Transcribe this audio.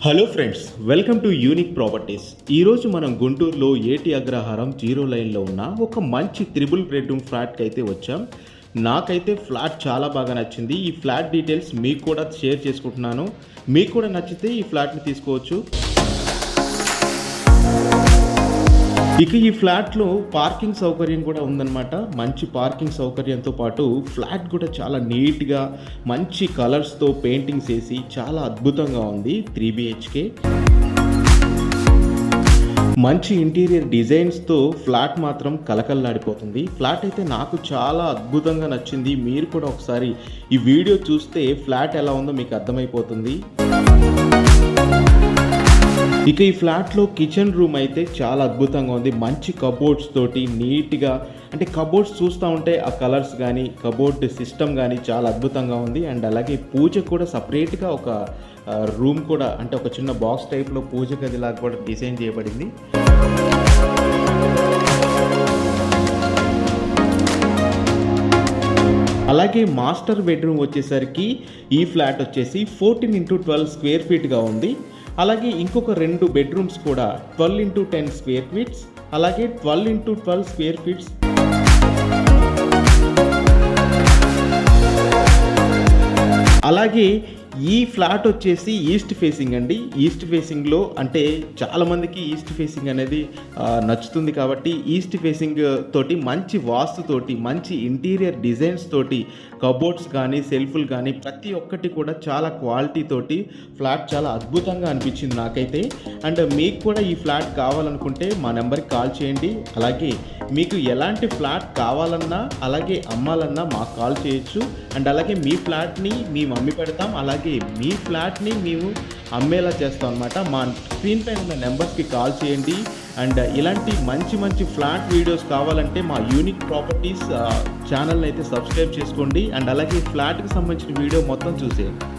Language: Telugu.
Hello friends, welcome to unique properties. ఈరోజు మనం గుంటూరులో ఏటి అగ్రహారం 0 లైన్లో ఉన్న ఒక మంచి త్రిబుల్ బెడ్రూమ్ ఫ్లాట్కి అయితే వచ్చాం. నాకైతే ఫ్లాట్ చాలా బాగా నచ్చింది. ఈ ఫ్లాట్ డీటెయిల్స్ మీకు కూడా షేర్ చేసుకుంటున్నాను. మీకు కూడా నచ్చితే ఈ ఫ్లాట్ని తీసుకోవచ్చు. ఇక ఈ ఫ్లాట్లో పార్కింగ్ సౌకర్యం కూడా ఉందన్నమాట. మంచి పార్కింగ్ సౌకర్యంతో పాటు ఫ్లాట్ కూడా చాలా నీట్గా మంచి కలర్స్తో పెయింటింగ్స్ వేసి చాలా అద్భుతంగా ఉంది. 3 BHK మంచి ఇంటీరియర్ డిజైన్స్తో ఫ్లాట్ మాత్రం కలకల్లాడిపోతుంది. ఫ్లాట్ అయితే నాకు చాలా అద్భుతంగా నచ్చింది. మీరు కూడా ఒకసారి ఈ వీడియో చూస్తే ఫ్లాట్ ఎలా ఉందో మీకు అర్థమైపోతుంది. ఇక ఈ ఫ్లాట్లో కిచెన్ రూమ్ అయితే చాలా అద్భుతంగా ఉంది. మంచి కబోర్డ్స్ తోటి నీట్గా, అంటే కబోర్డ్స్ చూస్తూ ఉంటే ఆ కలర్స్ కానీ కబోర్డ్ సిస్టమ్ కానీ చాలా అద్భుతంగా ఉంది. అండ్ అలాగే పూజ కూడా సపరేట్గా ఒక రూమ్ కూడా, అంటే ఒక చిన్న బాక్స్ టైప్లో పూజ గదిలాగా కూడా డిజైన్ చేయబడింది. అలాగే మాస్టర్ బెడ్రూమ్ వచ్చేసరికి ఈ ఫ్లాట్ వచ్చేసి 14x12 స్క్వేర్ ఫీట్గా ఉంది. అలాగే ఇంకొక 2 బెడ్రూమ్స్ కూడా 12x10 స్క్వేర్ ఫీట్స్, అలాగే 12x12 స్క్వేర్ ఫీట్స్. అలాగే ఈ ఫ్లాట్ వచ్చేసి ఈస్ట్ ఫేసింగ్ అండి. ఈస్ట్ ఫేసింగ్లో అంటే చాలామందికి ఈస్ట్ ఫేసింగ్ అనేది నచ్చుతుంది కాబట్టి ఈస్ట్ ఫేసింగ్ తోటి మంచి వాస్తుతోటి మంచి ఇంటీరియర్ డిజైన్స్ తోటి కబోర్డ్స్ కానీ సెల్ఫ్లు కానీ ప్రతి ఒక్కటి కూడా చాలా క్వాలిటీ తోటి ఫ్లాట్ చాలా అద్భుతంగా అనిపించింది నాకైతే. అండ్ మీకు కూడా ఈ ఫ్లాట్ కావాలనుకుంటే మా నెంబర్కి కాల్ చేయండి. అలాగే మీకు ఎలాంటి ఫ్లాట్ కావాలన్నా అలాగే అమ్మాలన్నా మాకు కాల్ చేయొచ్చు. అండ్ అలాగే మీ ఫ్లాట్ని మేము అమ్మి పెడతాం, అలాగే మీ ఫ్లాట్ని మేము అమ్మేలా చేస్తాం అనమాట. మా స్క్రీన్ పైన ఉన్న నెంబర్స్కి కాల్ చేయండి. అండ్ ఇలాంటి మంచి మంచి ఫ్లాట్ వీడియోస్ కావాలంటే మా యూనిక్ ప్రాపర్టీస్ ఛానల్ని అయితే సబ్స్క్రైబ్ చేసుకోండి. అండ్ అలాగే ఫ్లాట్కి సంబంధించిన వీడియో మొత్తం చూసేయండి.